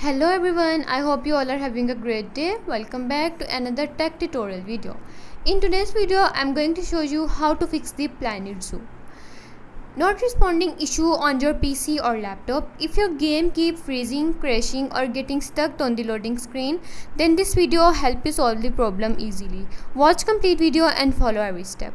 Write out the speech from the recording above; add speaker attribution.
Speaker 1: Hello everyone, I hope you all are having a great day. Welcome back to another tech tutorial video. In today's video, I'm going to show you how to fix the Planet Zoo not responding issue on your PC or laptop. If your game keeps freezing, crashing or getting stuck on the loading screen, then this video will help you solve the problem easily. Watch complete video and follow every step.